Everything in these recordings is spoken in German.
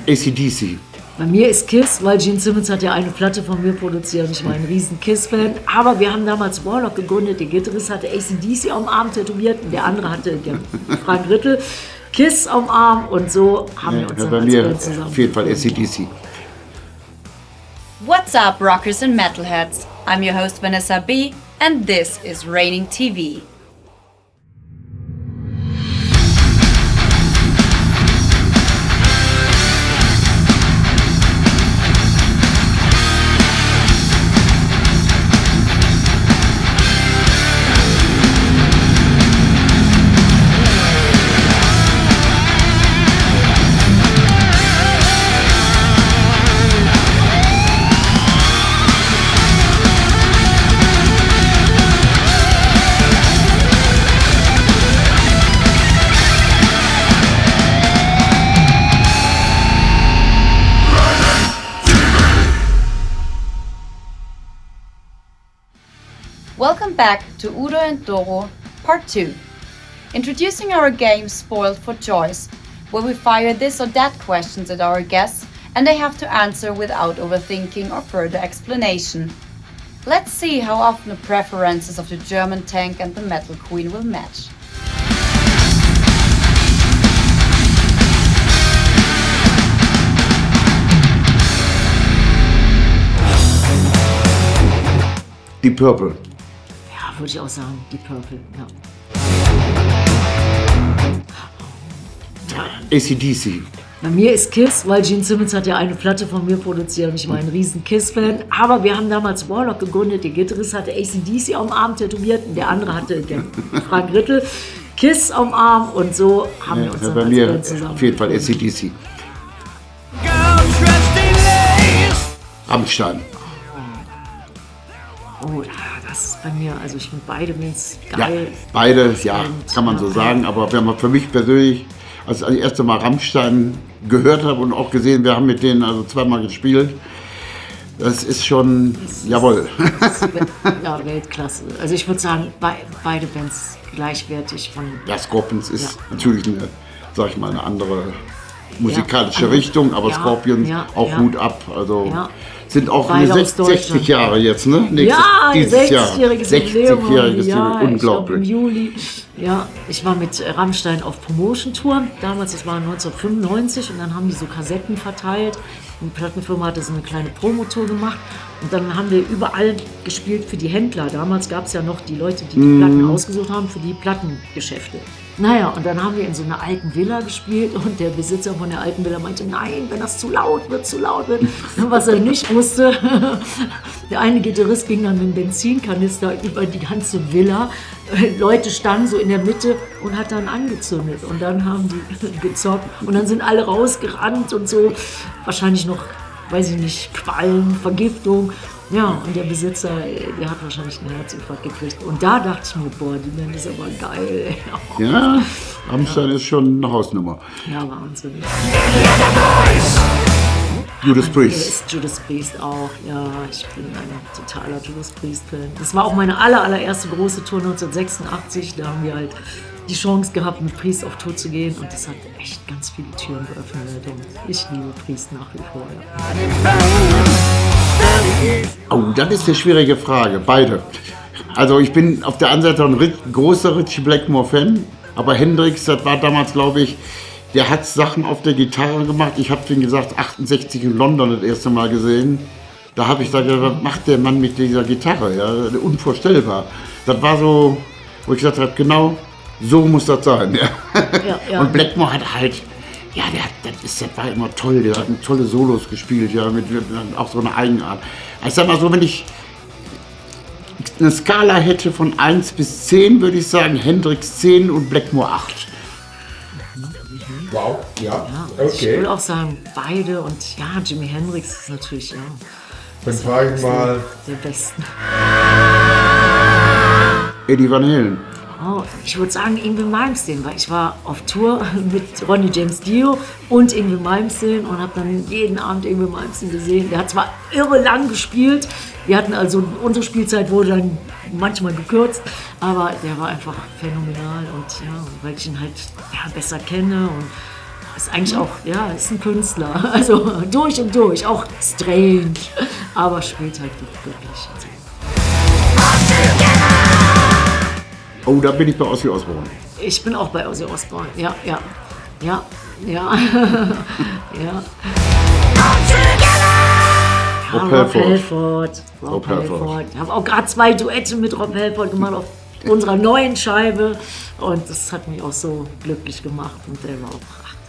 AC/DC. Bei mir ist Kiss, weil Gene Simmons hat ja eine Platte von mir produziert und ich war ein riesen Kiss-Fan. Aber wir haben damals Warlock gegründet, der Gitarrist hatte AC/DC am Arm tätowiert und der andere hatte, der Frank Rittel, Kiss am Arm und so haben wir uns dann bei als mir Band zusammen. auf jeden Fall AC/DC. What's up, rockers and metalheads? I'm your host Vanessa B, and this is Raining TV. Welcome back to Udo and Doro, Part 2. Introducing our game Spoilt For Choice, where we fire this or that questions at our guests and they have to answer without overthinking or further explanation. Let's see how often the preferences of the German tank and the metal queen will match. Die Purple. Ja, würde ich auch sagen, die Purple, ja. AC/DC. Bei mir ist Kiss, weil Gene Simmons hat ja eine Platte von mir produziert und ich war ein riesen Kiss-Fan. Aber wir haben damals Warlock gegründet, der Gitarrist hatte AC/DC am Arm tätowiert und der andere hatte, der Frank Rittel, Kiss am Arm und so haben wir uns dann bei als mir Band zusammen. auf jeden Fall AC/DC. Rammstein. Oh, das ist bei mir, also ich finde beide Bands geil. Ja, beide, ja, Und, kann man so sagen. Aber wenn man für mich persönlich, als ich das erste Mal Rammstein gehört habe und auch gesehen, wir haben mit denen also zweimal gespielt, das ist schon, jawohl. Ja, Weltklasse. Also ich würde sagen, beide Bands gleichwertig von... Ja, Scorpions ist Ja. natürlich eine, sag ich mal, eine andere musikalische Ja, Richtung, aber ja, Scorpions ja, auch ja. Hut ab. Also Ja. sind auch Beide aus 60 Deutschland. Jahre jetzt, ne? Ja, dieses Jahr. 60-jähriges Jubiläum. 60-jähriges Ja, Jubiläum, ich glaub, im unglaublich. Juli. Ja, ich war mit Rammstein auf Promotion-Tour. Damals, das war 1995 und dann haben die so Kassetten verteilt. Die Plattenfirma hatte so eine kleine Promotour gemacht und dann haben wir überall gespielt für die Händler. Damals gab es ja noch die Leute, die die Platten ausgesucht haben für die Plattengeschäfte. Naja, und dann haben wir in so einer alten Villa gespielt und der Besitzer von der alten Villa meinte, nein, wenn das zu laut wird. Was er nicht wusste, der eine Gitarrist ging dann mit dem Benzinkanister über die ganze Villa. Leute standen so in der Mitte und hat dann angezündet und dann haben die gezockt und dann sind alle rausgerannt und so, wahrscheinlich noch, weiß ich nicht, Quallen, Vergiftung. Ja, und der Besitzer, der hat wahrscheinlich einen Herzinfarkt gekriegt. Und da dachte ich mir, boah, die Band ist aber geil. Ja, Rammstein ist schon eine Hausnummer. Ja, Wahnsinn. Judas Der Priest. ist Judas Priest auch, ja, ich bin ein totaler Judas Priest-Fan. Das war auch meine allererste große Tour 1986, da haben wir halt die Chance gehabt, mit Priest auf Tour zu gehen und das hat echt ganz viele Türen geöffnet und ich liebe Priest nach wie vor. Ja. Oh, das ist eine schwierige Frage, beide. Also ich bin auf der einen Seite ein großer Ritchie Blackmore-Fan, aber Hendrix, das war damals, glaube ich, der hat Sachen auf der Gitarre gemacht. Ich habe, wie gesagt, 68 in London das erste Mal gesehen. Da habe ich gesagt, was macht der Mann mit dieser Gitarre? Ja, unvorstellbar. Das war so, wo ich gesagt habe, genau so muss das sein. Ja. Ja. Und Blackmore hat halt, ja, das war immer toll. Der hat tolle Solos gespielt, ja, mit auch so eine Eigenart. Ich sag mal so, wenn ich eine Skala hätte von 1 bis 10, würde ich sagen, Hendrix 10 und Blackmore 8. Wow, ja, Ja, also ich okay. will auch sagen, beide und ja, Jimi Hendrix ist natürlich ja, Dann frage ich mal, der Besten. Eddie Van Halen. Oh, ich würde sagen Ingrid Malmsteen, weil ich war auf Tour mit Ronnie James Dio und Ingrid Malmsteen und habe dann jeden Abend Ingrid Malmsteen gesehen. Der hat zwar irre lang gespielt, wir hatten also unsere Spielzeit wurde dann manchmal gekürzt, aber der war einfach phänomenal und ja, weil ich ihn halt ja, besser kenne und ist eigentlich auch, ja, ist ein Künstler. Also durch und durch, auch strange, aber spielt halt wirklich. Oh, da bin ich bei Ozzy Osbourne. Ich bin auch bei Ozzy Osbourne, ja. Ja. Rob Halford. Ich habe auch gerade 2 Duette mit Rob Halford gemacht auf unserer neuen Scheibe und das hat mich auch so glücklich gemacht und der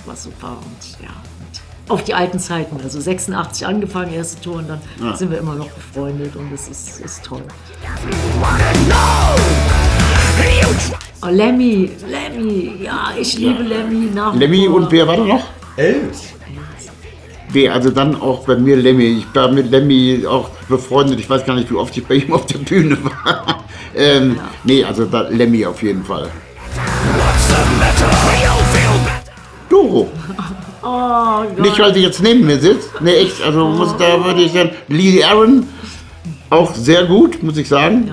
war super und ja. Und auf die alten Zeiten, also 86 angefangen, erste Tour und dann sind wir immer noch befreundet und das ist toll. Oh, Lemmy, ja, ich liebe Lemmy nach wie Lemmy vor. und wer war da noch? Elvis. Also dann auch bei mir Lemmy. Ich war mit Lemmy auch befreundet. Ich weiß gar nicht, wie oft ich bei ihm auf der Bühne war. Nee, also da Lemmy auf jeden Fall. Doro. Oh Gott. Nicht, weil sie jetzt neben mir sitzt. Nee, echt. Also da würde ich sagen, Lee Aaron auch sehr gut, muss ich sagen.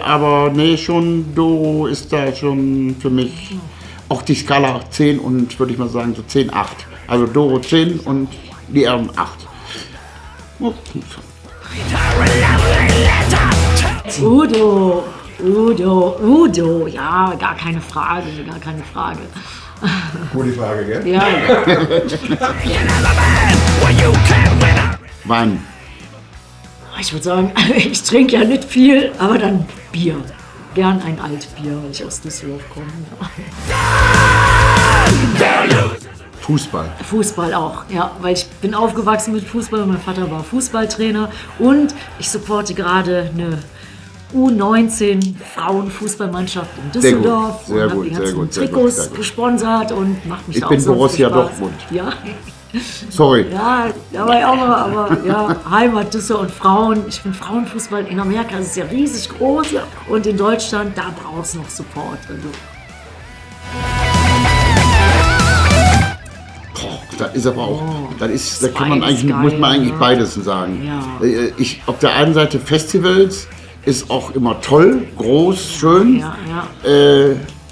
Aber nee, schon Doro ist da schon für mich auch die Skala 10 und würde ich mal sagen so 10, 8. Also Doro 10 und Lee Aaron 8. Oh. Udo, ja, gar keine Frage. Gute Frage, gell? Ja. Wein. Ich würde sagen, ich trinke ja nicht viel, aber dann Bier. Gern ein Altbier, weil ich aus Düsseldorf komme. Ja. Fußball auch, ja, weil ich bin aufgewachsen mit Fußball, mein Vater war Fußballtrainer und ich supporte gerade eine U19 Frauenfußballmannschaft in Düsseldorf Sehr und habe gut, die sehr ganzen gut, sehr gut, Trikots sehr gut. gesponsert und macht mich Ich da auch bin sonst Borussia viel Spaß. Dortmund. Ja. Sorry. Ja, da war ich auch mal, aber ja, Heimat, Düsseldorf und Frauen. Ich finde Frauenfußball in Amerika ist ja riesig groß und in Deutschland, da brauchst du noch Support. Also. Da ist aber auch, da kann man beides eigentlich, geil, muss man eigentlich ne? beides sagen. Ja. Auf der einen Seite Festivals ist auch immer toll, groß, schön. Ja.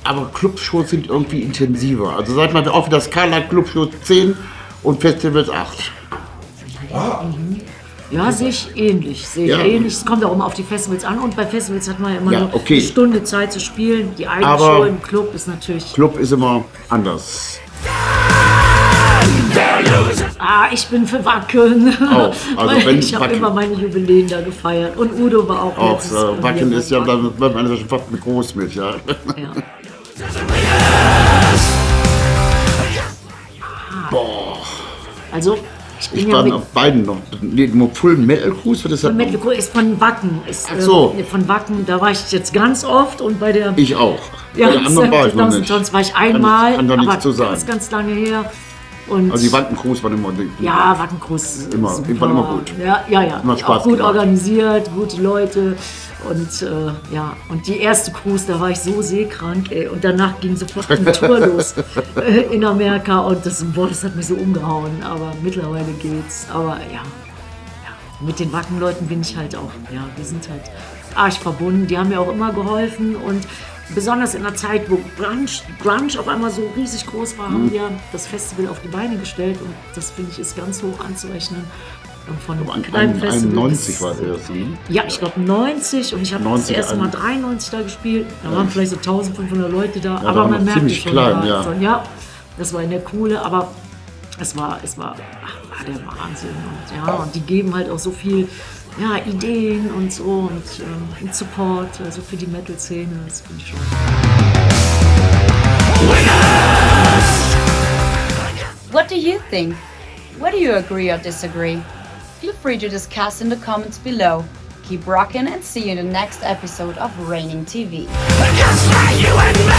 Aber Clubshows sind irgendwie intensiver. Also sag mal, auch wieder Skala Clubshows 10 und Festivals 8. Ja, sehe ich ähnlich. Es kommt auch immer auf die Festivals an und bei Festivals hat man ja immer nur eine Stunde Zeit zu spielen. Die eigene Aber Show im Club ist natürlich... Club ist immer anders. Ich bin für Wacken. Auch. Also wenn ich habe Wacken- immer meine Jubiläen da gefeiert. Und Udo war auch Auch letztes Wacken ist ja, Wacken. da wird man ja schon fast mit groß mit, ja. Ja. Boah. Also, ich bin Ich ja war mit auf beiden noch. Nee, nur Full Metal Cruise, was ist das? Metal Cruise ist von Wacken. Ach so. Von Wacken, da war ich jetzt ganz oft und bei der... Ich auch. Ja, Bei der anderen war ich noch nicht. Tons war ich einmal, Kann da nichts aber zu sagen. ganz lange her. Und Also die Wackencruise waren immer... ja, Wackencruise Immer, super. war immer gut. Ja. Immer Spaß auch gut gemacht. organisiert, gute Leute. Und und die erste Cruise, da war ich so seekrank, ey. Und danach ging sofort eine Tour los in Amerika und das hat mich so umgehauen. Aber mittlerweile geht's. Aber ja, mit den Wackenleuten bin ich halt auch, wir sind halt arg verbunden. Die haben mir auch immer geholfen und besonders in der Zeit, wo Grunge auf einmal so riesig groß war, haben wir das Festival auf die Beine gestellt und das finde ich ist ganz hoch anzurechnen. Und von einem kleinen Festival 91 war das, ne? ja, ich glaube 90 und ich habe das 90, erste Mal 93 da gespielt. Da waren vielleicht so 1500 Leute da, da aber war man noch merkte ziemlich schon, klein, ja, das war in der Kohle, aber es war der Wahnsinn. Und die geben halt auch so viel Ideen und so und Support, also für die Metal-Szene, das finde ich schon. What do you think? Where do you agree or disagree? Feel free to discuss in the comments below. Keep rocking and see you in the next episode of Raining TV. Just like you and me,